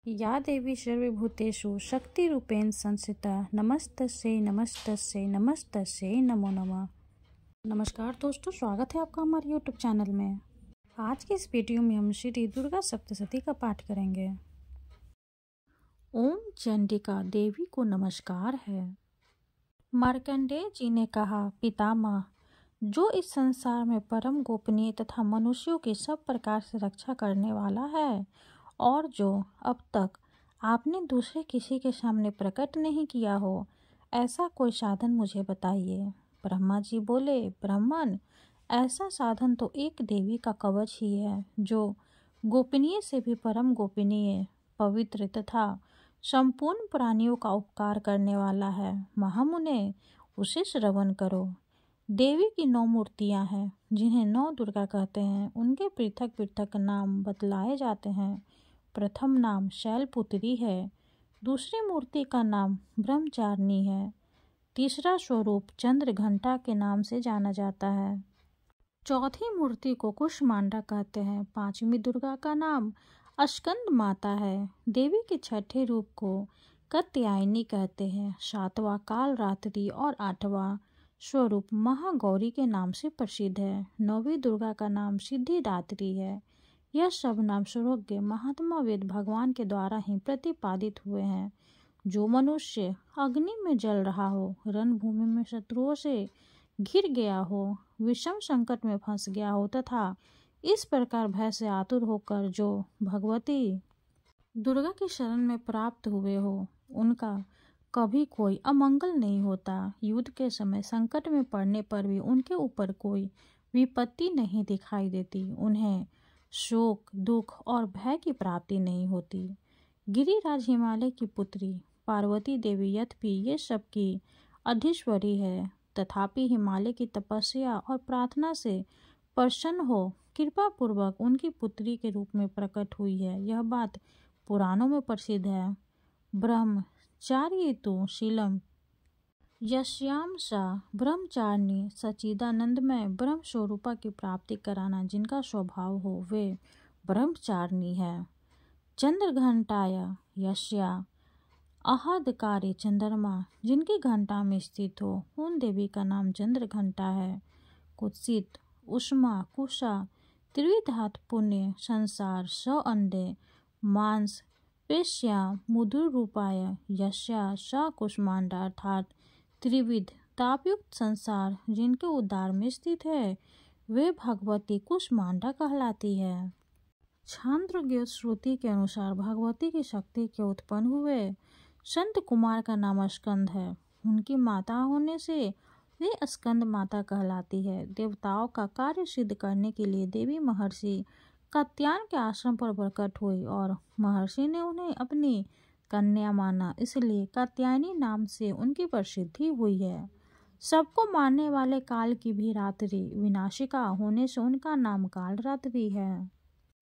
या देवी सर्वभूतेषु शक्तिरूपेण संस्थिता नमस्तस्यै नमस्तस्यै नमस्तस्यै नमो नमः। नमस्कार दोस्तों, स्वागत है आपका हमारे YouTube चैनल में। आज के इस वीडियो में हम श्री दुर्गा सप्तशती का पाठ करेंगे। ओम चंडिका देवी को नमस्कार है। मार्कंडेय जी ने कहा, पितामह, जो इस संसार में परम गोपनीय तथा मनुष्यों की सब प्रकार से रक्षा करने वाला है और जो अब तक आपने दूसरे किसी के सामने प्रकट नहीं किया हो, ऐसा कोई साधन मुझे बताइए। ब्रह्मा जी बोले, ब्राह्मण, ऐसा साधन तो एक देवी का कवच ही है, जो गोपनीय से भी परम गोपनीय, पवित्र तथा संपूर्ण प्राणियों का उपकार करने वाला है। महामुने, उसे श्रवण करो। देवी की 9 मूर्तियां हैं, जिन्हें 9 दुर्गा कहते हैं। उनके पृथक पृथक नाम बतलाए जाते हैं। प्रथम नाम शैलपुत्री है, दूसरी मूर्ति का नाम ब्रह्मचारिणी है, तीसरा स्वरूप चंद्रघंटा के नाम से जाना जाता है, चौथी मूर्ति को कुष्मांडा कहते हैं, पांचवी दुर्गा का नाम स्कंद माता है, देवी के छठे रूप को कात्यायनी कहते हैं, सातवां कालरात्रि और आठवां स्वरूप महागौरी के नाम से प्रसिद्ध है, नौवीं दुर्गा का नाम सिद्धिदात्री है। यह सब नाम सर्वज्ञ महात्मा वेद भगवान के द्वारा ही प्रतिपादित हुए हैं। जो मनुष्य अग्नि में जल रहा हो, रणभूमि में शत्रुओं से घिर गया हो, विषम संकट में फंस गया हो तथा इस प्रकार भय से आतुर होकर जो भगवती दुर्गा की शरण में प्राप्त हुए हो, उनका कभी कोई अमंगल नहीं होता। युद्ध के समय संकट में पड़ने पर भी उनके ऊपर कोई विपत्ति नहीं दिखाई देती। उन्हें शोक, दुख और भय की प्राप्ति नहीं होती। गिरिराज हिमालय की पुत्री पार्वती देवी यद्यपि ये सब की अधीश्वरी है, तथापि हिमालय की तपस्या और प्रार्थना से प्रसन्न हो कृपा पूर्वक उनकी पुत्री के रूप में प्रकट हुई है। यह बात पुराणों में प्रसिद्ध है। ब्रह्मचारी तु शीलम यस्याम सा ब्रह्मचारिणी सच्चिदानंदमय ब्रह्म स्वरूपा की प्राप्ति कराना जिनका स्वभाव हो, वे ब्रह्मचारिणी है। चंद्रघंटाय यस्या आहदकारी चंद्रमा जिनकी घंटा में स्थित हो, उन देवी का नाम चंद्रघंटा है। कुत्सित उष्मा कुशा त्रिविधात पुण्य संसार स अंडे मांस पेश्या मुदुर रूपाय यस्या स कुष्मांडा अर्थात त्रिविध तापयुक्त संसार जिनके उद्धार में स्थित है, वे भगवती कुष्मांडा कहलाती है। छांदोग्य श्रुति के अनुसार भगवती की शक्ति के उत्पन्न हुए संत कुमार का नाम स्कंद है। उनकी माता होने से वे स्कंद माता कहलाती है। देवताओं का कार्य सिद्ध करने के लिए देवी महर्षि कात्यायन के आश्रम पर प्रकट हुई और महर्षि ने उन्हें अपनी कन्या माना, इसलिए कात्यायनी नाम से उनकी प्रसिद्धि हुई है। सबको मारने वाले काल की भी रात्रि विनाशिका होने से उनका नाम कालरात्रि है।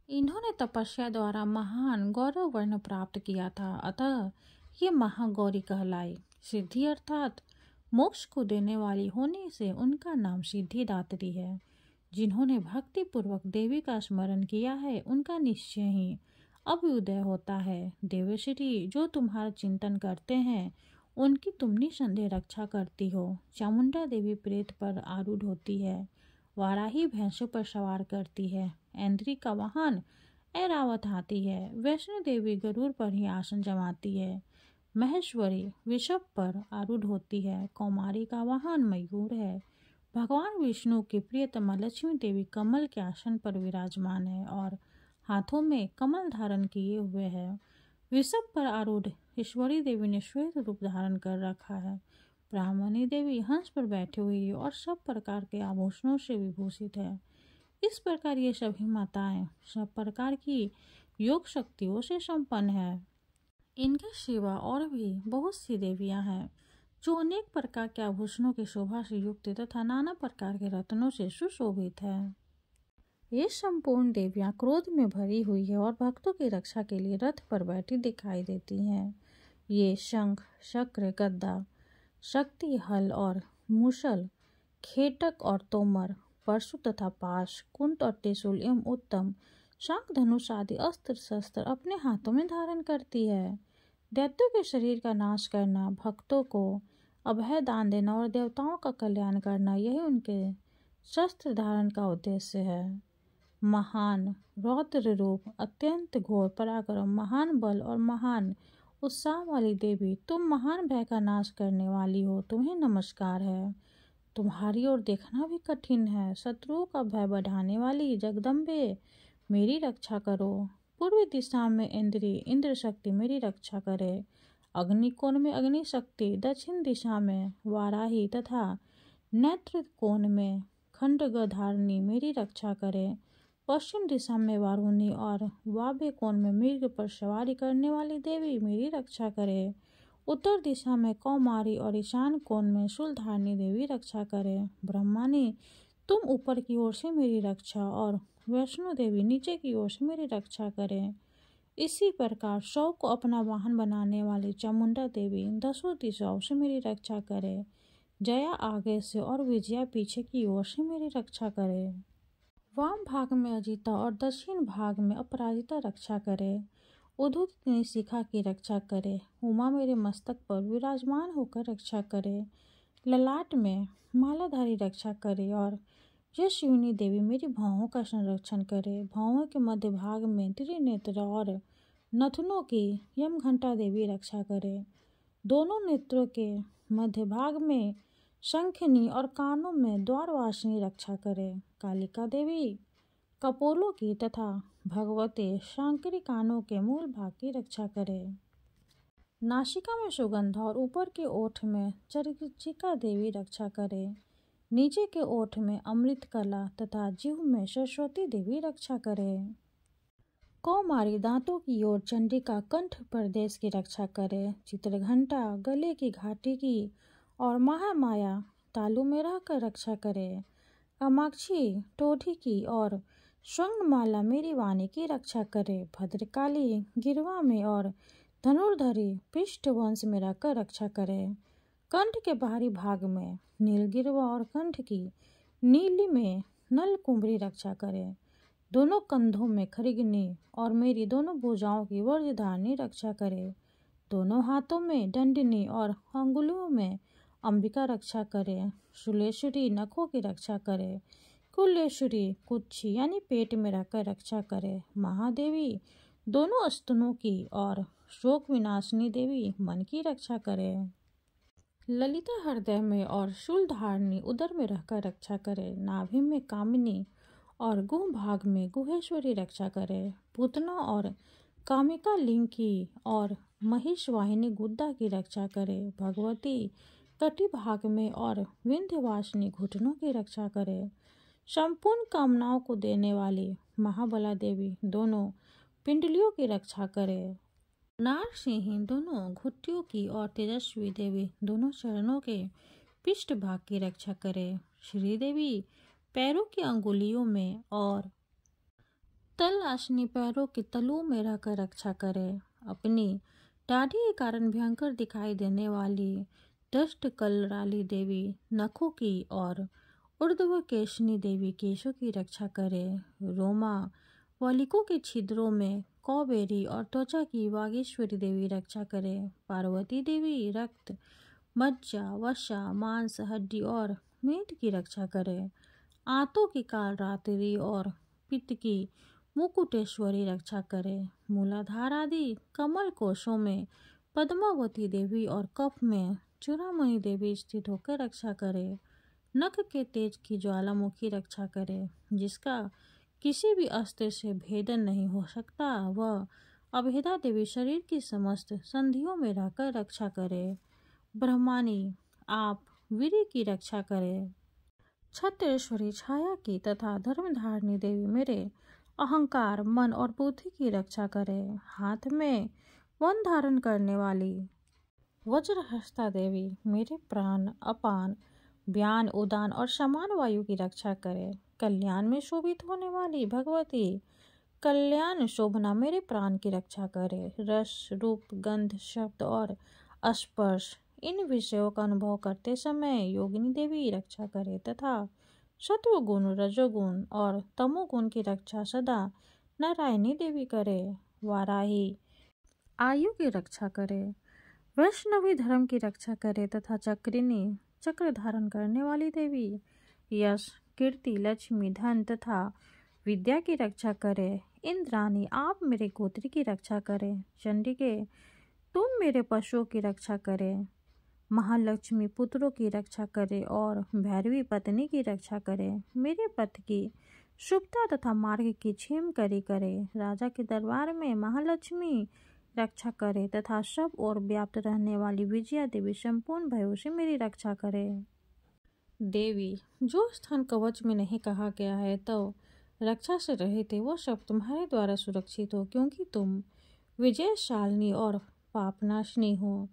इन्होंने तपस्या द्वारा महान गौरव वर्ण प्राप्त किया था, अतः ये महागौरी कहलाई। सिद्धि अर्थात मोक्ष को देने वाली होने से उनका नाम सिद्धिदात्री है। जिन्होंने भक्ति पूर्वक देवी का स्मरण किया है, उनका निश्चय ही अभ्युदय होता है। देवेश्वरी, जो तुम्हारा चिंतन करते हैं, उनकी तुम निसंदेह रक्षा करती हो। चामुंडा देवी प्रेत पर आरूढ़ होती है, वाराही भैंसों पर सवार करती है, ऐन्द्री का वाहन ऐरावत हाथी है, वैष्णो देवी गरुड़ पर ही आसन जमाती है, महेश्वरी वृषभ पर आरूढ़ होती है, कौमारी का वाहन मयूर है, भगवान विष्णु की प्रियतमा लक्ष्मी देवी कमल के आसन पर विराजमान है और हाथों में कमल धारण किए हुए है। वृषभ पर आरूढ़ ईश्वरी देवी ने श्वेत रूप धारण कर रखा है। ब्राह्मणी देवी हंस पर बैठी हुई है और सब प्रकार के आभूषणों से विभूषित है। इस प्रकार ये सभी माताएं सब प्रकार की योग शक्तियों से संपन्न है। इनके सिवा और भी बहुत सी देवियां हैं, जो अनेक प्रकार के आभूषणों की शोभा से युक्त तथा नाना प्रकार के रत्नों से सुशोभित है। ये संपूर्ण देवियां क्रोध में भरी हुई है और भक्तों की रक्षा के लिए रथ पर बैठी दिखाई देती हैं। ये शंख, चक्र, गदा, शक्ति, हल और मूसल, खेटक और तोमर, परशु तथा पाश, कुंत और त्रिशूल एवं उत्तम शंख धनुष आदि अस्त्र शस्त्र अपने हाथों में धारण करती है। दैत्यों के शरीर का नाश करना, भक्तों को अभय दान देना और देवताओं का कल्याण करना, यही उनके शस्त्र धारण का उद्देश्य है। महान रौद्र रूप, अत्यंत घोर पराक्रम, महान बल और महान उत्साह वाली देवी, तुम महान भय का नाश करने वाली हो, तुम्हें नमस्कार है। तुम्हारी ओर देखना भी कठिन है। शत्रुओं का भय बढ़ाने वाली जगदम्बे, मेरी रक्षा करो। पूर्वी दिशा में इंद्र शक्ति मेरी रक्षा करे। अग्निकोण में अग्नि शक्ति, दक्षिण दिशा में वाराही तथा नेत्र कोण में खंडगधारिणी मेरी रक्षा करे। पश्चिम दिशा में वारुणी और वाव्य कोण में मृग पर सवारी करने वाली देवी मेरी रक्षा करे। उत्तर दिशा में कौमारी और ईशान कोण में शूलधारिणी देवी रक्षा करे। ब्रह्मानी, तुम ऊपर की ओर से मेरी रक्षा और वैष्णो देवी नीचे की ओर से मेरी रक्षा करें। इसी प्रकार शव को अपना वाहन बनाने वाली चामुंडा देवी दसों दिशाओं से मेरी रक्षा करे। जया आगे से और विजया पीछे की ओर से मेरी रक्षा करे। वाम भाग में अजिता और दक्षिण भाग में अपराजिता रक्षा करे। उद्धृत शिखा की रक्षा करे। उमा मेरे मस्तक पर विराजमान होकर रक्षा करे। ललाट में मालाधारी रक्षा करे और यशस्विनी देवी मेरी भौहों का संरक्षण करे। भौहों के मध्य भाग में त्रिनेत्र और नथनों की यमघंटा देवी रक्षा करे। दोनों नेत्रों के मध्य भाग में शंखिनी और कानों में द्वारवासिनी रक्षा करे। कालिका देवी कपोलों की तथा भगवती शांकरी कानों के मूल भाग की रक्षा करे। नासिका में सुगंधा और ऊपर के ओठ में चर्चिका देवी रक्षा करे। नीचे के ओठ में अमृत कला तथा जीव में सरस्वती देवी रक्षा करे। कौमारी दांतों की ओर चंडिका कंठ प्रदेश की रक्षा करे। चित्रघंटा गले की घाटी की और महामाया तालु में रहकर रक्षा करे। कामाक्षी टोठी की और स्वर्णमाला मेरी वाणी की रक्षा करे। भद्रकाली गिरवा में और धनुर्धरी पृष्ठवंश में रहकर रक्षा करे। कंठ के बाहरी भाग में नीलगिरवा और कंठ की नीली में नल कुंभरी रक्षा करे। दोनों कंधों में खरिगनी और मेरी दोनों भुजाओं की वज्रधारिणी रक्षा करे। दोनों हाथों में दंडिनी और अंगुलियों में अंबिका रक्षा करे। शूलेश्वरी नखों की रक्षा करे। कुलेश्वरी कुच्छी यानी पेट में रहकर रक्षा करे। महादेवी दोनों स्तनों की और शोक विनाशिनी देवी मन की रक्षा करे। ललिता हृदय में और शूलधारिणी उदर में रहकर रक्षा करे। नाभि में कामिनी और गुह भाग में गुहेश्वरी रक्षा करे। पूतना और कामिका लिंग की और महिषवाहिनी गुद्दा की रक्षा करे। भगवती कटी भाग में और विंध्यवासिनी घुटनों की रक्षा करे। संपूर्ण कामनाओं को देने वाली महाबला देवी दोनों पिंडलियों की रक्षा करे। नारसिंही दोनों घुटियों की और तेजस्वी देवी दोनों चरणों के पृष्ठ भाग की रक्षा करे। श्रीदेवी पैरों की अंगुलियों में और तलआसनी पैरों के तलुओं में रहकर रक्षा करे। अपनी दाढ़ी के कारण भयंकर दिखाई देने वाली दष्ट कलराली देवी नखों की और ऊर्ध्वकेशिनी देवी केशों की रक्षा करे। रोमा वलिकों के छिद्रों में कौबेरी और त्वचा की वागीश्वरी देवी रक्षा करे। पार्वती देवी रक्त, मज्जा, वसा, मांस, हड्डी और मीट की रक्षा करे। आंतों की कालरात्रि और पित्त की मुकुटेश्वरी रक्षा करे। मूलाधार आदि कमल कोशों में पद्मावती देवी और कफ में चूड़ामणि देवी स्थित होकर रक्षा करे। नख के तेज की ज्वालामुखी रक्षा करे। जिसका किसी भी अस्त्र से भेदन नहीं हो सकता, वह अभेदा देवी शरीर की समस्त संधियों में रहकर रक्षा करे। ब्रह्मानी, आप वीर की रक्षा करे। छत्रेश्वरी छाया की तथा धर्मधारिणी देवी मेरे अहंकार, मन और बुद्धि की रक्षा करे। हाथ में वन धारण करने वाली वज्रहस्ता देवी मेरे प्राण, अपान, व्यान, उदान और समान वायु की रक्षा करे। कल्याण में शोभित होने वाली भगवती कल्याण शोभना मेरे प्राण की रक्षा करे। रस, रूप, गंध, शब्द और स्पर्श इन विषयों का अनुभव करते समय योगिनी देवी रक्षा करे तथा सत्वगुण, रजोगुण और तमोगुण की रक्षा सदा नारायणी देवी करे, वाराही आयु की रक्षा करे, वैष्णवी धर्म की रक्षा करे तथा चक्रिनी चक्र धारण करने वाली देवी यश, कीर्ति, लक्ष्मी, धन तथा विद्या की रक्षा करे। इंद्राणी आप मेरे गोत्र की रक्षा करे। चंडिके तुम मेरे पशुओं की रक्षा करे। महालक्ष्मी पुत्रों की रक्षा करे और भैरवी पत्नी की रक्षा करे। मेरे पथ की शुभता तथा मार्ग की क्षेम करी करे। राजा के दरबार में महालक्ष्मी रक्षा करे तथा सब और व्याप्त रहने वाली विजया देवी संपूर्ण भयों से मेरी रक्षा करे। देवी जो स्थान कवच में नहीं कहा गया है तो रक्षा से रहित है, वो सब तुम्हारे द्वारा सुरक्षित हो, क्योंकि तुम विजयशालिनी और पापनाशनी हो।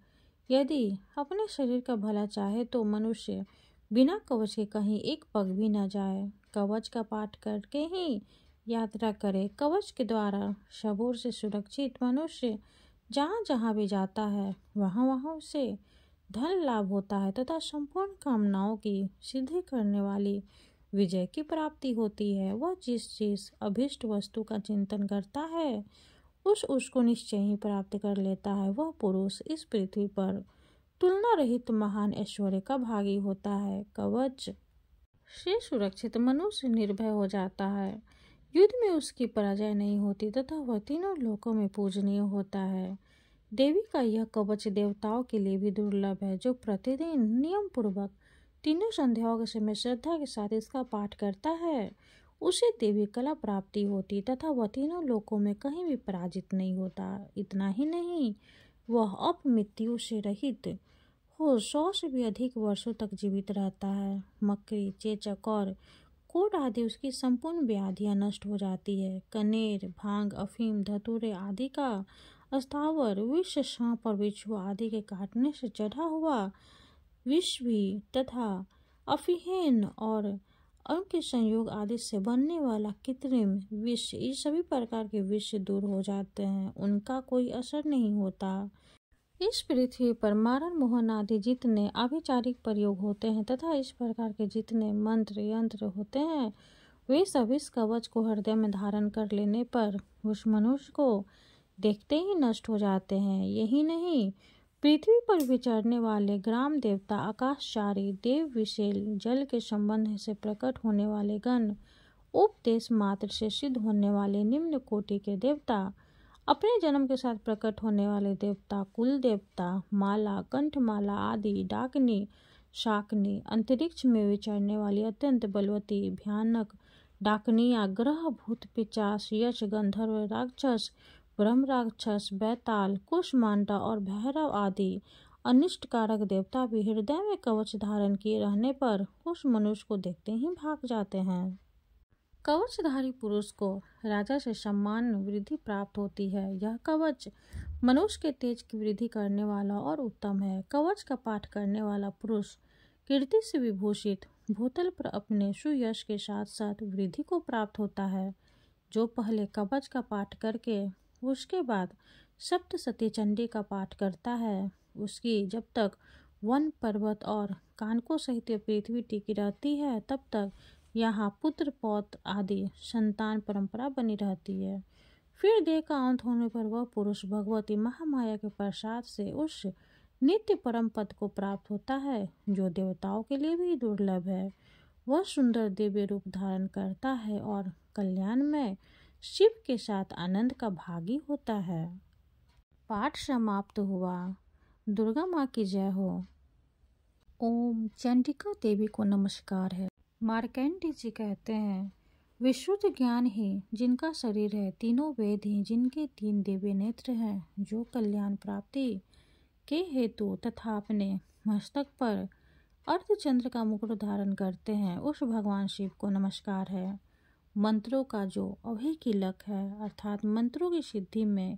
यदि अपने शरीर का भला चाहे तो मनुष्य बिना कवच के कहीं एक पग भी न जाए। कवच का पाठ करके ही यात्रा करे। कवच के द्वारा सबूर से सुरक्षित मनुष्य जहाँ जहाँ भी जाता है वहाँ उसे धन लाभ होता है तथा संपूर्ण कामनाओं की सिद्धि करने वाली विजय की प्राप्ति होती है। वह जिस चीज अभिष्ट वस्तु का चिंतन करता है उसको निश्चय ही प्राप्त कर लेता है। वह पुरुष इस पृथ्वी पर तुलना रहित महान ऐश्वर्य का भागी होता है। कवच से सुरक्षित मनुष्य निर्भय हो जाता है। युद्ध में उसकी पराजय नहीं होती तथा वह तीनों लोकों में पूजनीय होता है। देवी का यह कवच देवताओं के लिए भी दुर्लभ है। जो प्रतिदिन नियम पूर्वक तीनों संध्याओं के समय श्रद्धा के साथ इसका पाठ करता है उसे देवी कला प्राप्ति होती तथा वह तीनों लोकों में कहीं भी पराजित नहीं होता। इतना ही नहीं, वह अपमृत्यु से रहित हो 100 से भी अधिक वर्षों तक जीवित रहता है। मकड़ी, चेचक और कोढ़ आदि उसकी संपूर्ण व्याधियां नष्ट हो जाती है। कनेर, भांग, अफीम, धतूरे आदि का स्थावर विष, सांप और बिच्छू आदि के काटने से चढ़ा हुआ विष भी तथा अफीहेन और उनके संयोग आदि से बनने वाला कृत्रिम विष, ये सभी प्रकार के विष दूर हो जाते हैं, उनका कोई असर नहीं होता। इस पृथ्वी पर मारण, मोहन आदि जितने आभिचारिक प्रयोग होते हैं तथा इस प्रकार के जितने मंत्र यंत्र होते हैं वे सब इस कवच को हृदय में धारण कर लेने पर उस मनुष्य को देखते ही नष्ट हो जाते हैं। यही नहीं, पृथ्वी पर विचरने वाले ग्राम देवता, आकाशचारी देव, विशेल जल के संबंध से प्रकट होने वाले गण, उपदेश मात्र से सिद्ध होने वाले निम्न कोटि के देवता, अपने जन्म के साथ प्रकट होने वाले देवता, कुल देवता, माला, कंठमाला आदि, डाकनी, शाकनी, अंतरिक्ष में विचरने वाली अत्यंत बलवती भयानक डाकनिया, ग्रह, भूत, पिचास, यक्ष, गंधर्व, राक्षस, ब्रह्म राक्षस, बैताल, कुष्मांडा और भैरव आदि अनिष्टकारक देवता भी हृदय में कवच धारण किए रहने पर उस मनुष्य को देखते ही भाग जाते हैं। कवचधारी पुरुष को राजा से सम्मान वृद्धि प्राप्त होती है। यह कवच मनुष्य के तेज की वृद्धि करने वाला और उत्तम है। कवच का पाठ करने वाला पुरुष कीर्ति से विभूषित भूतल पर अपने सुयश के साथ साथ वृद्धि को प्राप्त होता है। जो पहले कवच का पाठ करके उसके बाद सप्तशती चंडी का पाठ करता है उसकी जब तक वन, पर्वत और कानकों सहित पृथ्वी टिकी रहती है तब तक यहाँ पुत्र पौत्र आदि संतान परंपरा बनी रहती है। फिर देह का अंत होने पर वह पुरुष भगवती महामाया के प्रसाद से उस नित्य परम पद को प्राप्त होता है जो देवताओं के लिए भी दुर्लभ है। वह सुंदर दिव्य रूप धारण करता है और कल्याण में शिव के साथ आनंद का भागी होता है। पाठ समाप्त हुआ। दुर्गा माँ की जय हो। ओम चंडिका देवी को नमस्कार है। मार्कंडेय जी कहते हैं, विशुद्ध ज्ञान ही जिनका शरीर है, तीनों वेद ही जिनके 3 दिव्य नेत्र हैं, जो कल्याण प्राप्ति के हेतु तथा अपने मस्तक पर अर्धचंद्र का मुकुट धारण करते हैं, उस भगवान शिव को नमस्कार है। मंत्रों का जो अभय कीलक है, अर्थात मंत्रों की सिद्धि में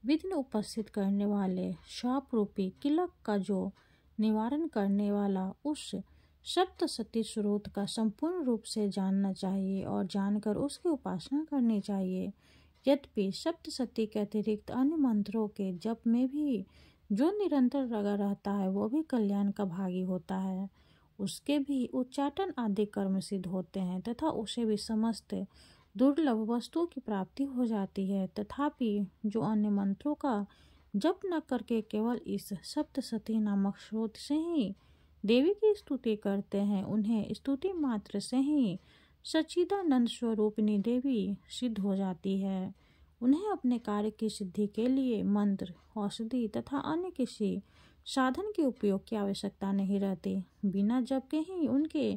विघ्न उपस्थित करने वाले शाप रूपी कीलक का जो निवारण करने वाला उस सप्तशती स्रोत का संपूर्ण रूप से जानना चाहिए और जानकर उसकी उपासना करनी चाहिए। यद्यपि सप्तशती के अतिरिक्त अन्य मंत्रों के जप में भी जो निरंतर लगा रहता है वो भी कल्याण का भागी होता है। उसके भी उच्चाटन आदि कर्म सिद्ध होते हैं तथा उसे भी समस्त दुर्लभ वस्तुओं की प्राप्ति हो जाती है। तथापि जो अन्य मंत्रों का जप न करके केवल इस सप्तशती नामक स्रोत से ही देवी की स्तुति करते हैं, उन्हें स्तुति मात्र से ही सच्चिदानंद स्वरूपिणी देवी सिद्ध हो जाती है। उन्हें अपने कार्य की सिद्धि के लिए मंत्र, औषधि तथा अन्य किसी साधन के उपयोग की आवश्यकता नहीं रहती। बिना जप के ही उनके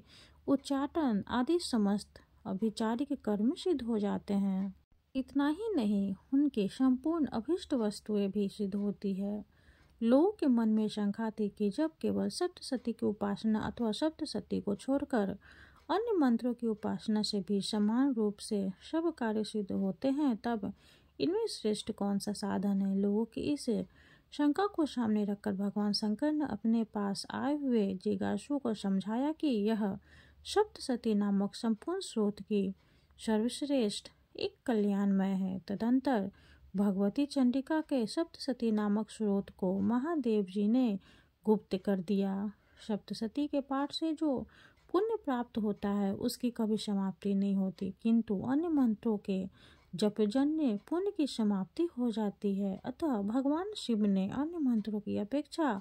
उच्चाटन आदि समस्त अभिचारिक कर्म सिद्ध हो जाते हैं। इतना ही नहीं, उनकी संपूर्ण अभिष्ट वस्तुएं भी सिद्ध होती है। लोगों के मन में शंका थी कि जब केवल सप्तशती की उपासना अथवा सप्तशती को छोड़कर अन्य मंत्रों की उपासना से भी समान रूप से सब कार्य सिद्ध होते हैं, तब इनमें श्रेष्ठ कौन सा साधन है। लोगों की इस शंका को सामने रखकर भगवान शंकर ने अपने पास आए हुए जिज्ञासुओं को समझाया कि यह सप्तशती नामक संपूर्ण स्रोत की सर्वश्रेष्ठ एक कल्याणमय है। तदंतर भगवती चंडिका के सप्तशती नामक स्रोत को महादेव जी ने गुप्त कर दिया। सप्तशती के पाठ से जो पुण्य प्राप्त होता है उसकी कभी समाप्ति नहीं होती, किंतु अन्य मंत्रों के जपजन्य पुण्य की समाप्ति हो जाती है। अतः भगवान शिव ने अन्य मंत्रों की अपेक्षा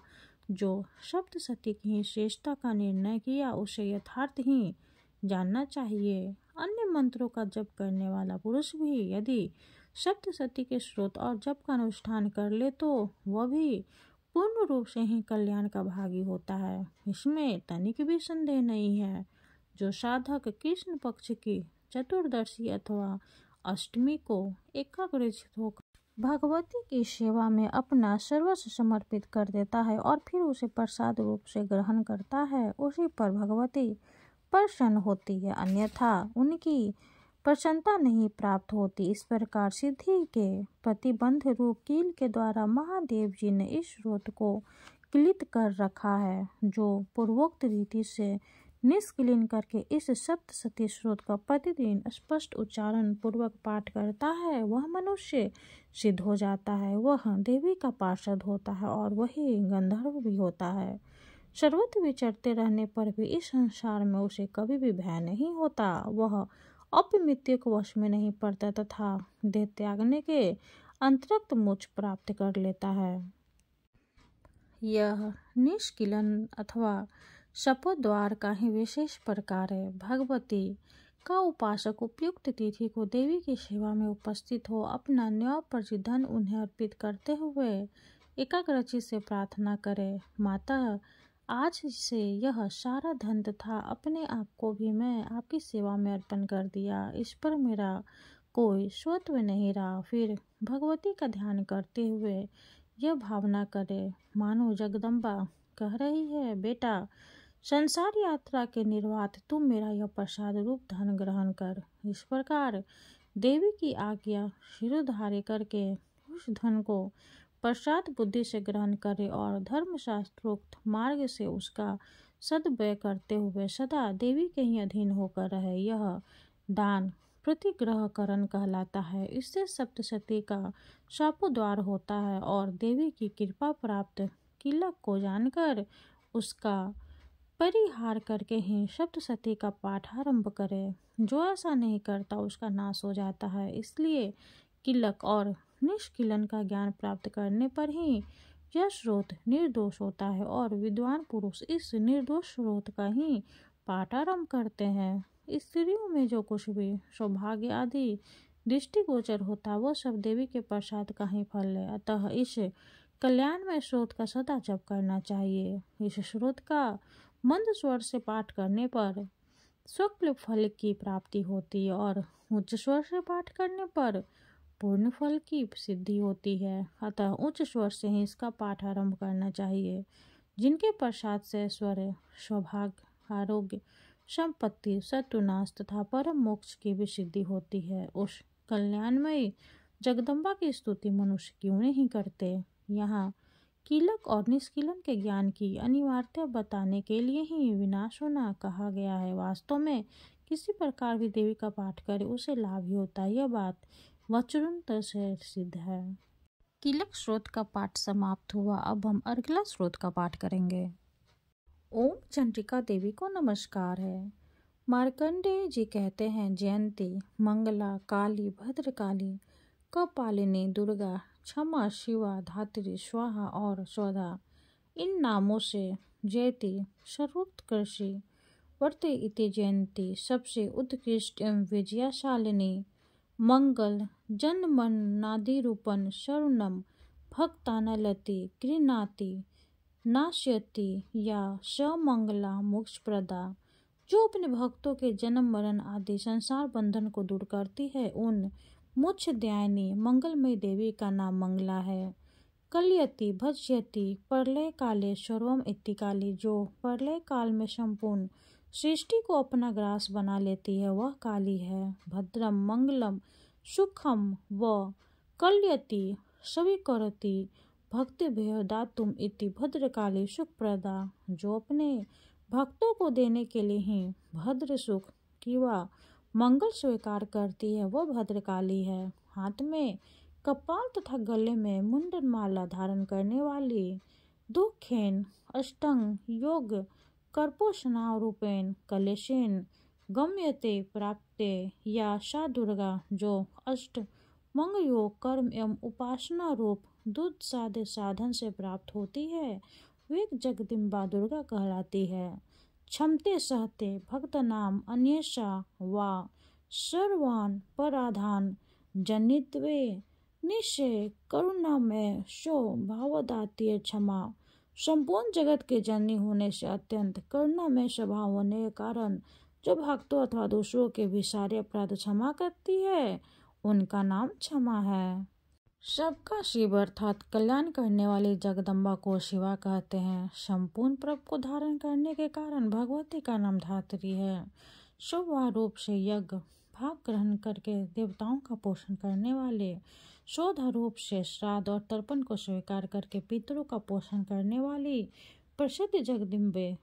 जो सप्तशती की श्रेष्ठता का निर्णय किया उसे यथार्थ ही जानना चाहिए। अन्य मंत्रों का जप करने वाला पुरुष भी यदि सप्तशती के स्रोत और जप का अनुष्ठान कर ले तो वह भी पूर्ण रूप से ही कल्याण का भागी होता है, इसमें तनिक भी संदेह नहीं है। जो साधक कृष्ण पक्ष की चतुर्दशी अथवा अष्टमी को एकाग्रचित्त होकर भगवती की सेवा में अपना सर्वस्व समर्पित कर देता है और फिर उसे प्रसाद रूप से ग्रहण करता है, उसी पर भगवती प्रसन्न होती है, अन्यथा उनकी प्रसन्नता नहीं प्राप्त होती। इस प्रकार सिद्धि के प्रतिबंध रूप कील के द्वारा महादेव जी ने इस स्रोत को किलित कर रखा है। जो पूर्वोक्त रीति से निष्किलीन करके इस सप्तशती स्रोत का प्रतिदिन स्पष्ट उच्चारण पूर्वक पाठ करता है वह मनुष्य सिद्ध हो जाता है, वह देवी का पार्षद होता है और वही गंधर्व भी होता है। सर्वत्र विचरते रहने पर भी इस संसार में उसे कभी भी भय नहीं होता। वह अपमृत्यु को वश में नहीं पड़ता तथा देह त्यागने के अंतरक्त मोक्ष प्राप्त कर लेता है। यह निष्किलन अथवा शपोद्वार का ही विशेष प्रकार है। भगवती का उपासक उपयुक्त तिथि को देवी की सेवा में उपस्थित हो अपना न्यायोपरि धन उन्हें अर्पित करते हुए एकाग्रचित्त से प्रार्थना करे, माता आज से यह सारा धन तथा अपने आप को भी मैं आपकी सेवा में अर्पण कर दिया, इस पर मेरा कोई स्वत्व नहीं रहा। फिर भगवती का ध्यान करते हुए यह भावना करे, मानो जगदम्बा कह रही है, बेटा संसार यात्रा के निर्वात तुम मेरा यह प्रसाद रूप धन ग्रहण कर। इस प्रकार देवी की आज्ञा शिरोधार्य करके उस धन को प्रसाद बुद्धि से ग्रहण करे और धर्मशास्त्रोक्त मार्ग से उसका सद्व्यय करते हुए सदा देवी के ही अधीन होकर रहे। यह दान प्रतिग्रहकरण कहलाता है। इससे सप्तशती का शापोद्वार होता है और देवी की कृपा प्राप्त किलक को जानकर उसका परिहार करके ही सप्तशती का पाठ आरंभ करे। जो ऐसा नहीं करता उसका नाश हो जाता है। इसलिए किलक और निष्किलन का ज्ञान प्राप्त करने पर ही यह स्रोत निर्दोष होता है और विद्वान पुरुष इस निर्दोष स्रोत का ही पाठ आरंभ करते हैं। स्त्रियों में जो कुछ भी सौभाग्य आदि दृष्टिगोचर होता वह सब देवी के प्रसाद का ही फल है। अतः इस कल्याण में स्रोत का सदा जप करना चाहिए। इस स्रोत का मंद स्वर से पाठ करने पर शुक्ल फल की प्राप्ति होती है और उच्च स्वर से पाठ करने पर पूर्ण फल की सिद्धि होती है। अतः उच्च स्वर से ही इसका पाठ आरंभ करना चाहिए। जिनके प्रसाद से ऐश्वर्य, सौभाग्य, आरोग्य, संपत्ति, शत्रुनाश तथा परम मोक्ष की भी सिद्धि होती है, उस कल्याणमयी जगदम्बा की स्तुति मनुष्य क्यों नहीं करते। यहाँ कीलक और निष्किलन के ज्ञान की अनिवार्यता बताने के लिए ही विनाश होना कहा गया है। वास्तव में किसी प्रकार भी देवी का पाठ करे उसे लाभ ही होता है, यह बात वचनों से सिद्ध है। कीलक स्रोत का पाठ समाप्त हुआ। अब हम अगला स्रोत का पाठ करेंगे। ओम चंडिका देवी को नमस्कार है। मार्कंडेय जी कहते हैं, जयंती, मंगला, काली, भद्रकाली, कपालिनी, दुर्गा, क्षमा, शिवा, धात्री, स्वाहा और स्वधा, इन नामों से जयती सर्वोत्कर्षी वर्ते इति जयंती सबसे उत्कृष्ट एवं विजयाशालिनी, मंगल जन्मनादिरूपण शरणम भक्तानलति गृह्णाति नाश्यति या समंगला मोक्षप्रदा, जो अपने भक्तों के जन्म मरण आदि संसार बंधन को दूर करती है, उन मोक्षदायिनी मंगलमय देवी का नाम मंगला है। कलयति भज्यति प्रलय काले सर्वम इति काली, जो प्रलय काल में संपूर्ण सृष्टि को अपना ग्रास बना लेती है, वह काली है। भद्रम मंगलम सुखम व कलयति स्वीकरोति भक्तिभ्यो दातुम इति भद्रकाली सुखप्रदा, जो अपने भक्तों को देने के लिए ही भद्र सुख की व मंगल स्वीकार करती है, वह भद्रकाली है। हाथ में कपाल तथा गले में मुंडन माला धारण करने वाली, दुखेन अष्टंग योग कर्पोषणा रूपेण कलेशेन गम्यते प्राप्ते या सा दुर्गा, जो अष्ट मंग योग कर्म एवं उपासना रूप दूध साधे साधन से प्राप्त होती है, वे जगदम्बा दुर्गा कहलाती है। क्षमते सहते भक्त नाम अन्येषा वा सर्वान पराधान जनित्वे निश्चय करुणा में सो भावदाती क्षमा, संपूर्ण जगत के जननी होने से अत्यंत करुणा में स्वभाव होने के कारण जो भक्तों अथवा दूसरों के भी सारे अपराध क्षमा करती है, उनका नाम क्षमा है। सबका शिव अर्थात कल्याण करने वाली जगदम्बा को शिवा कहते हैं। संपूर्ण प्रभ को धारण करने के कारण भगवती का नाम धात्री है। शोभा रूप से यज्ञ भाग ग्रहण करके देवताओं का पोषण करने वाले, शोधा रूप से श्राद्ध और तर्पण को स्वीकार करके पितरों का पोषण करने वाली प्रसिद्ध जगदम्बे,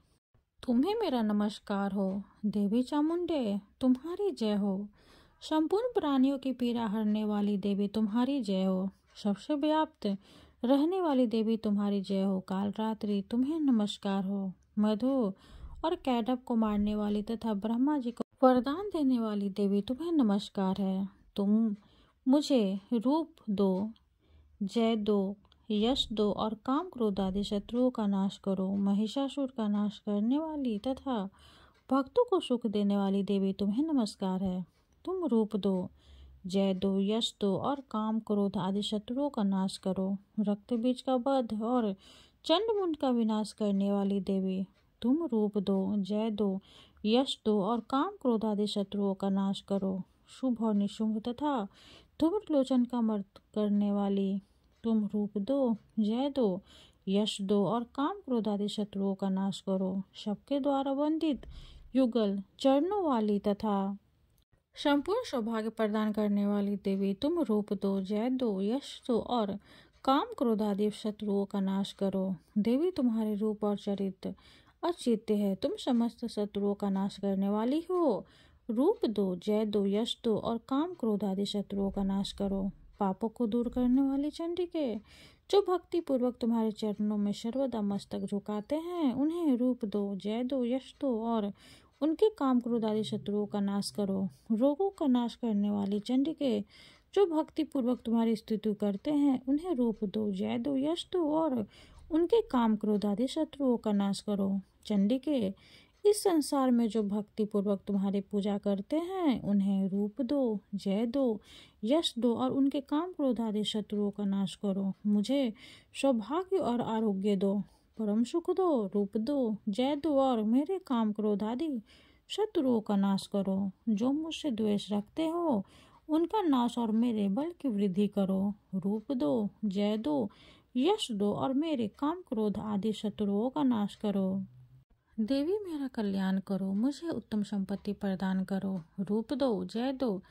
तुम्हें मेरा नमस्कार हो। देवी चामुंडे, तुम्हारी जय हो। संपूर्ण प्राणियों की पीड़ा हरने वाली देवी, तुम्हारी जय हो। सबसे व्याप्त रहने वाली देवी, तुम्हारी जय हो। कालरात्रि, तुम्हें नमस्कार हो। मधु और कैडव को मारने वाली तथा ब्रह्मा जी को वरदान देने वाली देवी, तुम्हें नमस्कार है। तुम मुझे रूप दो, जय दो, यश दो और काम क्रोध आदि शत्रुओं का नाश करो। महिषासुर का नाश करने वाली तथा भक्तों को सुख देने वाली देवी, तुम्हें नमस्कार है। तुम रूप दो, जय दो, यश दो और काम क्रोध आदि शत्रुओं का नाश करो। रक्त बीज का वध और चंडमुंड का विनाश करने वाली देवी, तुम रूप दो, जय दो, यश दो और काम क्रोध आदि शत्रुओं का नाश करो। शुभ और निशुंभ तथा धूम्रलोचन का मर्द करने वाली, तुम रूप दो, जय दो, यश दो और काम क्रोध आदि शत्रुओं का नाश करो। सबके द्वारा वंदित युगल चरणों वाली तथा संपूर्ण सौभाग्य प्रदान करने वाली देवी, तुम रूप दो, जय दो, यश दो और काम क्रोध आदि शत्रुओं का नाश करो। देवी, तुम्हारे रूप और चरित्र अचित्य है, तुम समस्त शत्रुओं का नाश करने वाली हो। रूप दो, जय दो, यश दो और काम क्रोध आदि शत्रुओं का नाश करो। पापों को दूर करने वाली चंडिके, जो भक्ति पूर्वक तुम्हारे चरणों में सर्वदा मस्तक झुकाते हैं, उन्हें रूप दो, जय दो, यश दो और उनके काम क्रोध आदि शत्रुओं का नाश करो। रोगों का नाश करने वाली चंडिके, जो भक्ति पूर्वक तुम्हारी स्तुति करते हैं, उन्हें रूप दो, जय दो, यश दो और उनके काम क्रोध आदि शत्रुओं का नाश करो। चंडिके, इस संसार में जो भक्ति पूर्वक तुम्हारी पूजा करते हैं, उन्हें रूप दो, जय दो, यश दो और उनके काम क्रोध आदि शत्रुओं का नाश करो। मुझे सौभाग्य और आरोग्य दो, परम सुख दो, रूप दो, जय दो और मेरे काम क्रोध आदि शत्रुओं का नाश करो। जो मुझसे द्वेष रखते हो, उनका नाश और मेरे बल की वृद्धि करो। रूप दो, जय दो, यश दो और मेरे काम क्रोध आदि शत्रुओं का नाश करो। देवी, मेरा कल्याण करो, मुझे उत्तम संपत्ति प्रदान करो। रूप दो, जय दो,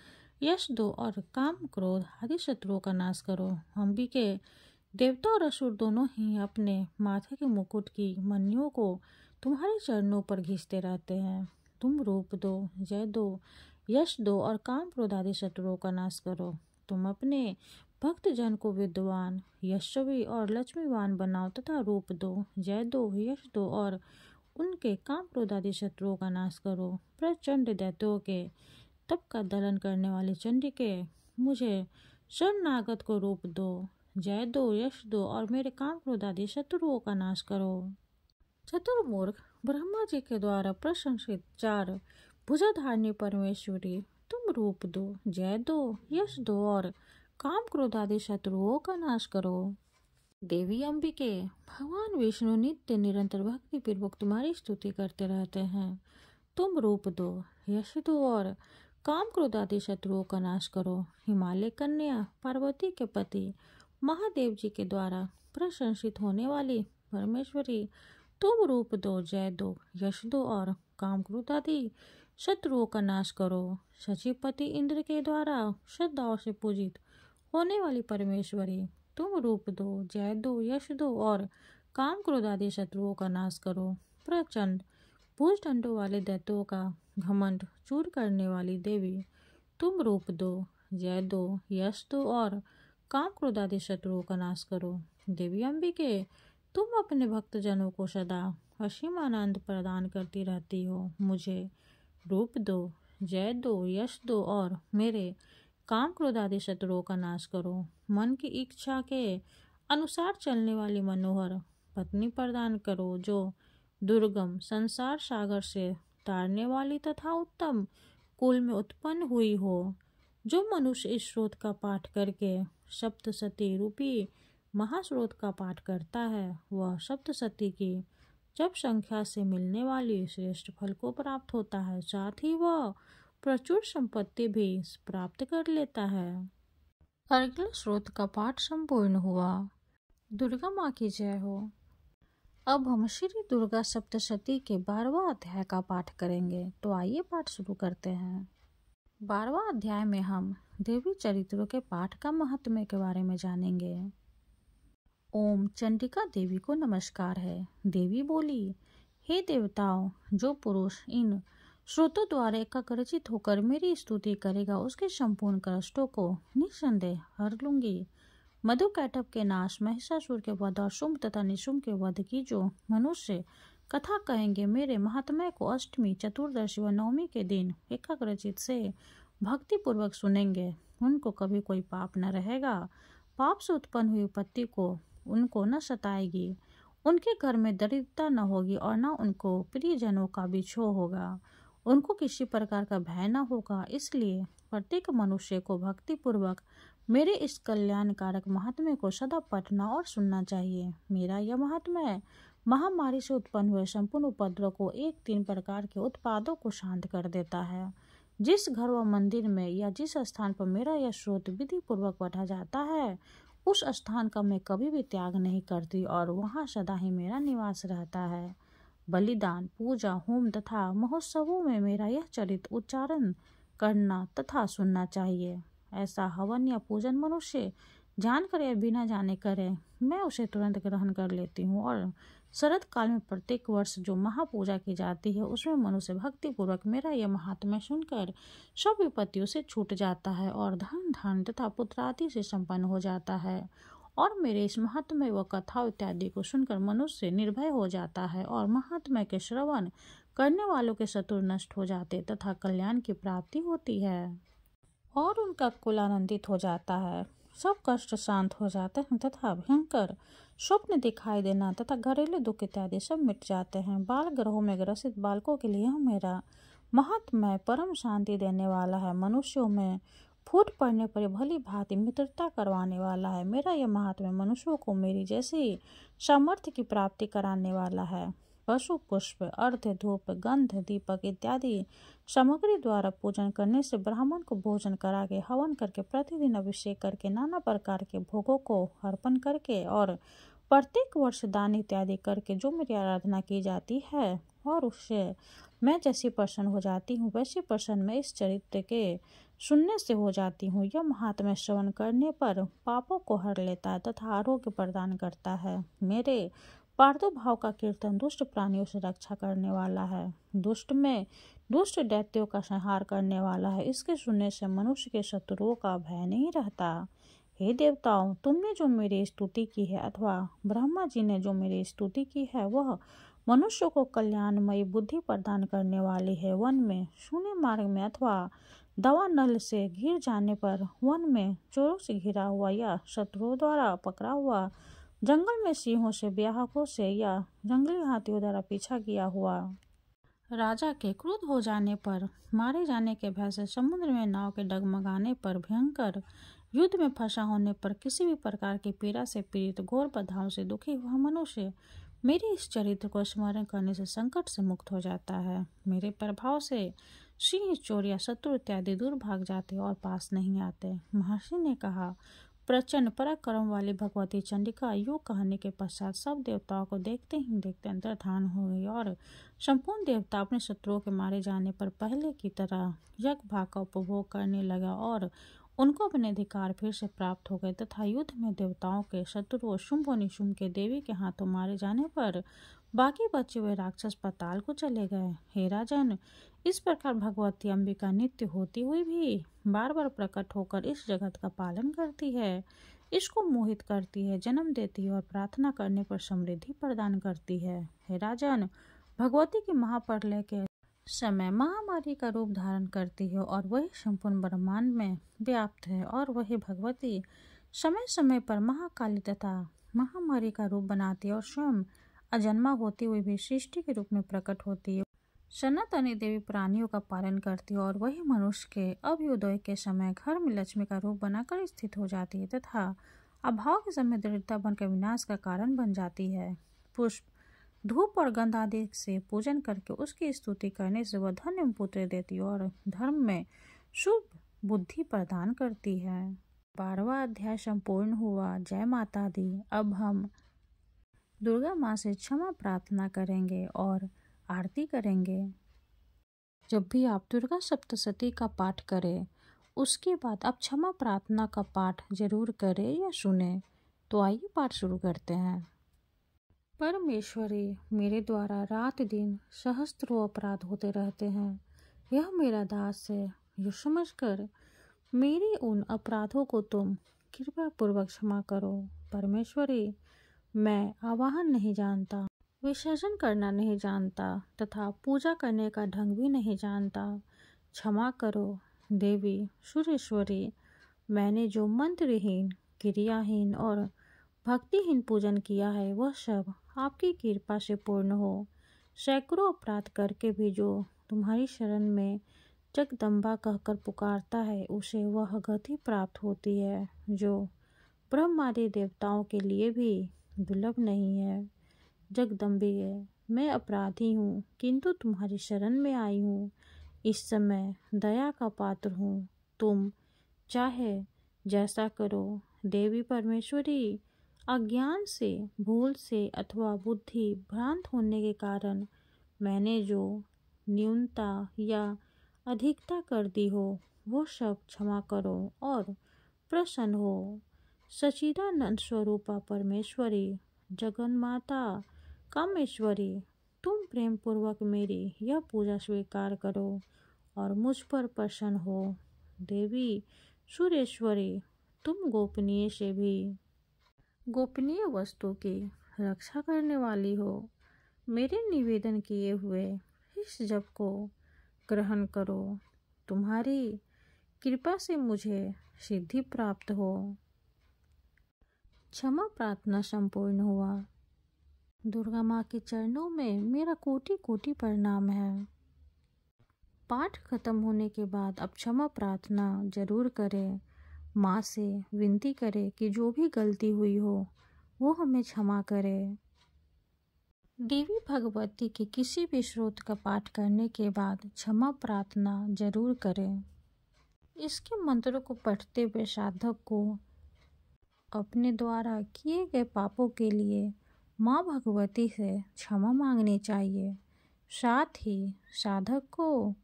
यश दो और काम क्रोध आदि शत्रुओं का नाश करो। अंबिके, देवता और असुर दोनों ही अपने माथे के मुकुट की मणियों को तुम्हारे चरणों पर घिसते रहते हैं। तुम रूप दो, जय दो, यश दो और काम क्रोध आदि शत्रुओं का नाश करो। तुम अपने भक्त जन को विद्वान, यशस्वी और लक्ष्मीवान बनाओ तथा रूप दो, जय दो, यश दो और उनके काम क्रोध आदि शत्रुओं का नाश करो। प्रचंड दैत्यों के तप का दलन करने वाली चंडिके, मुझे शरणागत को रूप दो, जय दो, यश दो और मेरे काम क्रोध आदि शत्रुओं का नाश करो। चतुर्मूर्ख ब्रह्मा जी के द्वारा प्रशंसित चार भुजाधारिणी परमेश्वरी, तुम रूप दो, जय दो, यश दो और काम क्रोध आदि शत्रुओं का नाश करो। देवी अंबिके, भगवान विष्णु नित्य निरंतर भक्ति पूर्वक तुम्हारी स्तुति करते रहते हैं। तुम रूप दो, यश दो और काम क्रोध आदि शत्रुओं का नाश करो। हिमालय कन्या पार्वती के पति महादेव जी के द्वारा प्रशंसित होने वाली परमेश्वरी, तुम रूप दो, जय दो, यश दो और काम क्रोध आदि शत्रुओं का नाश करो। शचीपति इंद्र के द्वारा श्रद्धाओं से पूजित होने वाली परमेश्वरी, तुम रूप दो, जय दो, यश दो और काम क्रोध आदि शत्रुओं का नाश करो। प्रचंड भुजदंडों वाले दैत्यों का घमंड चूर करने वाली देवी, तुम रूप दो, जय दो, यश दो और काम क्रोध आदि शत्रुओं का नाश करो। देवी अंबिके, तुम अपने भक्तजनों को सदा असीम आनंद प्रदान करती रहती हो। मुझे रूप दो, जय दो, यश दो और मेरे काम क्रोध आदि शत्रुओं का नाश करो। मन की इच्छा के अनुसार चलने वाली मनोहर पत्नी प्रदान करो, जो दुर्गम संसार सागर से तारने वाली तथा उत्तम कुल में उत्पन्न हुई हो। जो मनुष्य इस स्रोत का पाठ करके सप्तसती रूपी महास्रोत का पाठ करता है, वह सप्तसती की जब संख्या से मिलने वाली श्रेष्ठ फल को प्राप्त होता है, साथ ही वह प्रचुर संपत्ति भी प्राप्त कर लेता है। अर्गल स्रोत का पाठ संपूर्ण हुआ। दुर्गा माँ की जय हो। अब हम श्री दुर्गा सप्तशती के 12वां अध्याय का पाठ करेंगे, तो आइए पाठ शुरू करते हैं। 12वां अध्याय में हम देवी चरित्रों के पाठ का महत्व के बारे में जानेंगे। ओम चंडिका देवी को नमस्कार है। देवी बोली, हे देवताओं, जो पुरुष इन श्रोतों द्वारा एकाग्रचित होकर मेरी स्तुति करेगा, उसके संपूर्ण कष्टों को निस्संदेह हर लूंगी। मधुकैटभ के नाश, महिषासुर के वध और शुंभ तथा निशुंभ के वध की जो मनुष्य कथा कहेंगे, मेरे महात्म्य को अष्टमी, चतुर्दशी व नवमी के दिन एकाग्रचित से भक्ति पूर्वक सुनेंगे, उनको कभी कोई पाप न रहेगा। पाप से उत्पन्न हुई विपत्ति को उनको न सताएगी, उनके घर में दरिद्रता न होगी और न उनको प्रियजनों का भी क्षोभ होगा। उनको किसी प्रकार का भय न होगा। इसलिए प्रत्येक मनुष्य को भक्ति पूर्वक मेरे इस कल्याणकारक महात्म्य को सदा पढ़ना और सुनना चाहिए। मेरा यह महात्म्य महामारी से उत्पन्न हुए संपूर्ण उपद्रव को 3 प्रकार के उत्पादों को शांत कर देता है। जिस घर व मंदिर में या जिस स्थान पर मेरा यह स्रोत विधि पूर्वक पढ़ा जाता है, उस स्थान का मैं कभी भी त्याग नहीं करती और वहाँ सदा ही मेरा निवास रहता है। बलिदान, पूजा, होम तथा महोत्सवों में मेरा यह चरित्र उच्चारण करना तथा सुनना चाहिए। ऐसा हवन या पूजन मनुष्य जानकर या बिना जाने करे, मैं उसे तुरंत ग्रहण कर लेती हूँ और शरद काल में प्रत्येक वर्ष जो महापूजा की जाती है, उसमें मनुष्य भक्ति पूर्वक मेरा यह महात्म्य सुनकर सब विपत्तियों से छूट जाता है और धन धान्य तथा पुत्र आदि से संपन्न हो जाता है। और मेरे इस महात्म्य व कथा इत्यादि को सुनकर मनुष्य निर्भय हो जाता है और महात्म्य के श्रवण करने वालों के शत्रु नष्ट हो जाते तथा कल्याण की प्राप्ति होती है और उनका कुल आनंदित हो जाता है। सब कष्ट शांत हो जाते हैं तथा भयंकर स्वप्न दिखाई देना तथा घरेलू दुख इत्यादि सब मिट जाते हैं। बाल ग्रहों में ग्रसित बालकों के लिए मेरा महात्म्य परम शांति देने वाला है। मनुष्यों में फूट पड़ने पर भली भांति मित्रता करवाने वाला है। मेरा यह महात्म्य मनुष्यों को मेरी जैसी सामर्थ्य की प्राप्ति कराने वाला है। पशु, पुष्प, अर्घ्य, धूप, गंध, दीपक इत्यादि सामग्री द्वारा पूजन करने से ब्राह्मण को भोजन करा के, हवन करके, प्रतिदिन अभिषेक करके, नाना प्रकार के भोगों को अर्पण करके और प्रत्येक वर्ष दान इत्यादि करके जो मेरी आराधना की जाती है और उससे मैं जैसी प्रसन्न हो जाती हूँ, वैसी प्रसन्न मैं इस चरित्र के सुनने से हो जाती हूँ। यह महात्म्य श्रवण करने पर पापों को हर लेता है तथा आरोग्य प्रदान करता है। मेरे प्रादुर्भाव का कीर्तन दुष्ट प्राणियों से रक्षा करने वाला है। दुष्ट दैत्यों का संहार करने वाला है। इसके सुनने से मनुष्य के शत्रुओं का भय नहीं रहता। हे देवताओं, तुमने जो मेरी स्तुति की है अथवा ब्रह्मा जी ने जो मेरी स्तुति की है, वह मनुष्य को कल्याणमयी बुद्धि प्रदान करने वाली है। वन में शून्य मार्ग में अथवा दवा नल से घिर जाने पर, वन में चोरों से घिरा हुआ या शत्रुओं द्वारा पकड़ा हुआ, जंगल में सिंहों से, ब्याहकों से या जंगली हाथियों द्वारा पीछा किया हुआ, राजा के क्रुद्ध हो जाने पर, मारे जाने के भय से, समुद्र में नाव के डगमगाने पर, भयंकर युद्ध में फंसा होने पर, किसी भी प्रकार की पीड़ा से पीड़ित, घोर बाधाओं से दुखी हुआ मनुष्य मेरे इस चरित्र को स्मरण करने से संकट से मुक्त हो जाता है। मेरे प्रभाव से सिंह, चोर या शत्रु इत्यादि दूर भाग जाते और पास नहीं आते। महर्षि ने कहा, प्रचंड पराक्रम वाली भगवती चंडिका यूँ कहने के पश्चात सब देवताओं को देखते ही देखते अंतर्धान हो गई और संपूर्ण देवता अपने शत्रुओं के मारे जाने पर पहले की तरह यज्ञ भाग का उपभोग करने लगा और उनको अपने अधिकार फिर से प्राप्त हो गए तथा युद्ध में देवताओं के शत्रुओं शुंभ और निशुंभ के देवी के हाथों मारे जाने पर बाकी बचे हुए राक्षस पाताल को चले गए। हे राजन, इस प्रकार भगवती अंबिका नित्य होती हुई भी बार बार प्रकट होकर इस जगत का पालन करती है, इसको मोहित करती है, जन्म देती है और प्रार्थना करने पर समृद्धि प्रदान करती है। हे राजन, भगवती की महाप्रलय के समय महामारी का रूप धारण करती है और वही संपूर्ण ब्रह्मांड में व्याप्त है, और वही भगवती समय समय पर महाकाली तथा महामारी का रूप बनाती है और स्वयं अजन्मा होती हुई भी सृष्टि के रूप में प्रकट होती है। सनातनी देवी प्राणियों का पालन करती है और वही मनुष्य के अभ्युदय के समय घर में लक्ष्मी का रूप बनाकर स्थित हो जाती है तथा अभाव के समय दरिद्रता बनकर विनाश का कारण बन जाती है। पुष्प, धूप और गंध आदि से पूजन करके उसकी स्तुति करने से वह धन एवं पुत्र देती है और धर्म में शुभ बुद्धि प्रदान करती है। 12वां अध्याय संपूर्ण हुआ। जय माता दी। अब हम दुर्गा माँ से क्षमा प्रार्थना करेंगे और आरती करेंगे। जब भी आप दुर्गा सप्तशती का पाठ करें उसके बाद आप क्षमा प्रार्थना का पाठ जरूर करें या सुने। तो आइए पाठ शुरू करते हैं। परमेश्वरी, मेरे द्वारा रात दिन सहस्त्रों अपराध होते रहते हैं। यह मेरा दास है, ये समझकर मेरे उन अपराधों को तुम कृपा पूर्वक क्षमा करो। परमेश्वरी, मैं आवाहन नहीं जानता, विसर्जन करना नहीं जानता तथा पूजा करने का ढंग भी नहीं जानता। क्षमा करो। देवी सुरेश्वरी, मैंने जो मंत्रहीन, क्रियाहीन और भक्तिहीन पूजन किया है वह सब आपकी कृपा से पूर्ण हो। सैकड़ों अपराध करके भी जो तुम्हारी शरण में जगदम्बा कहकर पुकारता है उसे वह गति प्राप्त होती है जो ब्रह्मादि देवताओं के लिए भी दुर्लभ नहीं है। जगदम्बिके, मैं अपराधी हूँ किंतु तुम्हारी शरण में आई हूँ। इस समय दया का पात्र हूँ, तुम चाहे जैसा करो। देवी परमेश्वरी, अज्ञान से, भूल से अथवा बुद्धि भ्रांत होने के कारण मैंने जो न्यूनता या अधिकता कर दी हो वो सब क्षमा करो और प्रसन्न हो। सच्चिदानंद स्वरूपा परमेश्वरी, जगन्माता कामेश्वरी, तुम प्रेम पूर्वक मेरी यह पूजा स्वीकार करो और मुझ पर प्रसन्न हो। देवी सुरेश्वरी, तुम गोपनीय से भी गोपनीय वस्तु की रक्षा करने वाली हो। मेरे निवेदन किए हुए इस जप को ग्रहण करो। तुम्हारी कृपा से मुझे सिद्धि प्राप्त हो। क्षमा प्रार्थना संपूर्ण हुआ। दुर्गा माँ के चरणों में मेरा कोटि कोटि प्रणाम है। पाठ खत्म होने के बाद अब क्षमा प्रार्थना जरूर करें। माँ से विनती करें कि जो भी गलती हुई हो वो हमें क्षमा करे। देवी भगवती के किसी भी स्रोत का पाठ करने के बाद क्षमा प्रार्थना जरूर करें। इसके मंत्रों को पढ़ते हुए साधक को अपने द्वारा किए गए पापों के लिए माँ भगवती से क्षमा मांगनी चाहिए। साथ ही साधक को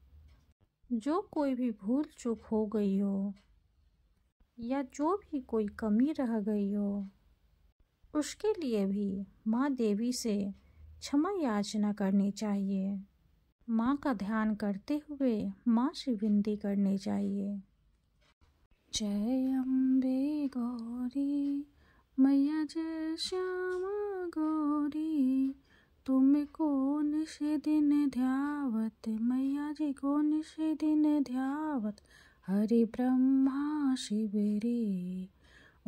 जो कोई भी भूल चूक हो गई हो या जो भी कोई कमी रह गई हो उसके लिए भी माँ देवी से क्षमा याचना करनी चाहिए। माँ का ध्यान करते हुए माँ से विनती करनी चाहिए। जय अम्बे गौरी मैया, जय श्यामा गौरी, तुमको निश दिन ध्यावत, मैया जी को निश दिन ध्यावत, हरि ब्रह्मा शिव रे।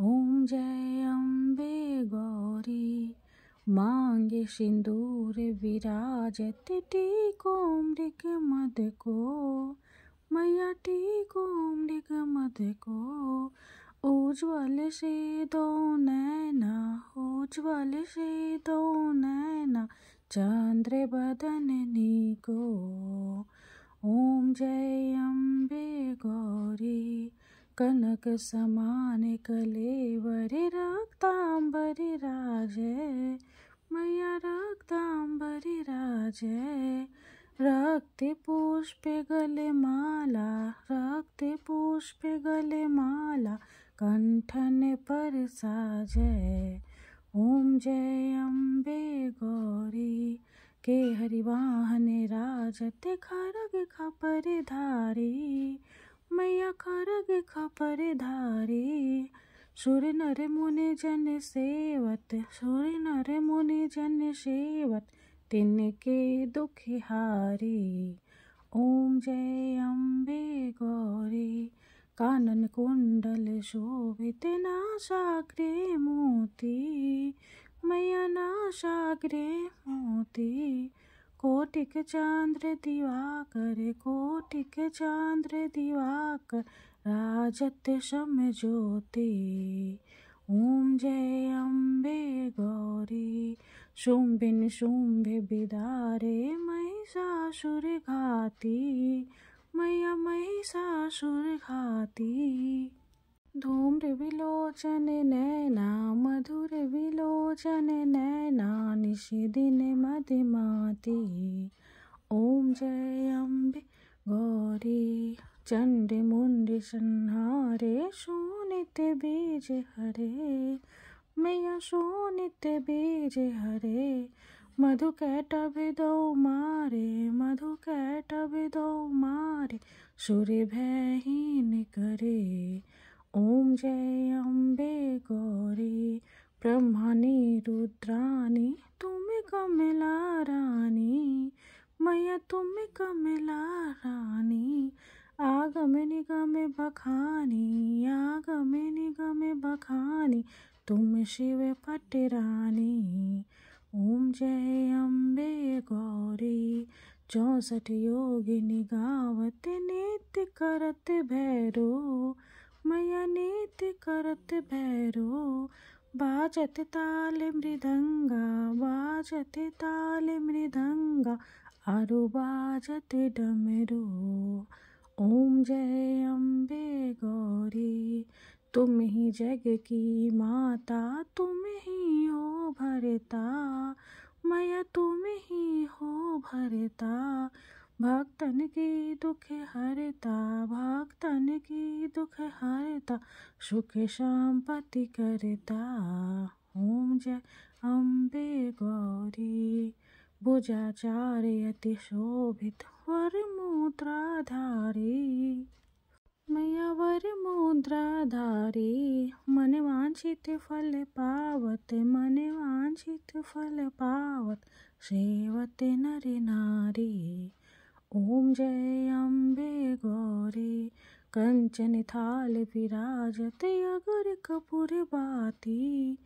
ओम जय अम्बे गौरी, मांगे सिंदूर विराजत, टीको मृग मद को, मैया टीको मृग मद को। उज्ज्वल से दो नैना, उज्ज्वल से दो नैना, चंद्र बदननी को। ओम जय अम्बे गौरी, कनक समान कलेवर, रक्तांबर राजै, मैया रक्तांबर राजै। रक्त पुष्प गले माला, रक्त पुष्प गले माला, कंठन पर साजै। ओम जय अम्बे गौरी, के हरिवाहन राजत, खरग खपर धारी, मैया खरग खपर धारी। सुर नर मुनि जन सेवत, सुर नर मुनि जन सेवत, तिनके दुख हारी। ओम जय अम्बे गौरी, कानन कुंडल शोभित, नासाग्रे मोती, मैया नासाग्रे मोती। कोटिक चांद्र दिवाकर, कोटिक चांद्र दिवाकर, राजत सम ज्योति। ओम जय अम्बे गौरी, शुंभ निशुंभ बिदारे, महिषासुर घाती, मैया महिषासुर घाती। धूम्र विलोचन नैना, मधुर विलोचन नैना, निश दिन मदमाती। ओम जय अम्बे गौरी, चंड मुंड संहारे, शोणित बीज हरे, मैया शोणित बीज हरे। मधु कैटभ दो मारे, मधु कैटभ दो मारे, सुर भयहीन करे। ओम जय अम्बे गौरी, ब्रह्मानी रुद्रानी, तुम कमला रानी, मैया तुम कमला रानी। आगम निगम बखानी, आगम निगम बखानी, तुम शिव पटरानी। ओम जय अम्बे गौरी, 64 योगिनी गावत, नित्य करत भैरो, मैया नित्य करत भैरो। बाजत ताल मृदंगा, बाजत ताल मृदंगा, आरु बाजत डमरू। ओम जय अम्बे गौरी, तुम ही जग की माता, तुम ही हो भरता, मैया तुम ही हो भरता। भक्तन की दुख हरता, भक्तन की दुख हरता, सुख संपत्ति करता। ओम जय अम्बे गौरी, भुजाचार्य अति शोभित, वर मुद्राधारी, मैया वर मुद्राधारी। मन वांछित फल पावत, मन वांछित फल पावत, सेवत नर नारी। ओम जय अम्बे गौरी, कंचन थाल विराजत, अगर कपूर बाती,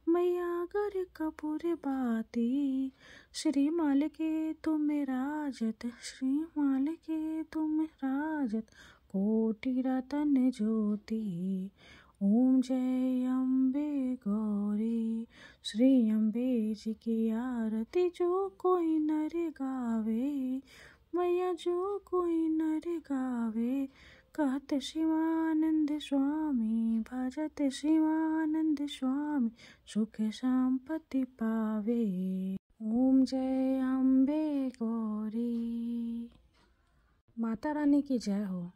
मैया अगर कपूर बाती। श्रीमाल के तुम राजत, श्रीमाल के तुम राजत, कोटि रतन ज्योति। ओम जय अम्बे गौरी, श्री अम्बे जी की आरती, जो कोई नर गावे, मैया जो कोई नर गावे। कहत शिवानंद स्वामी, भजत शिवानंद स्वामी, सुख संपत्ति पावे। ओम जय अम्बे गौरी। माता रानी की जय हो।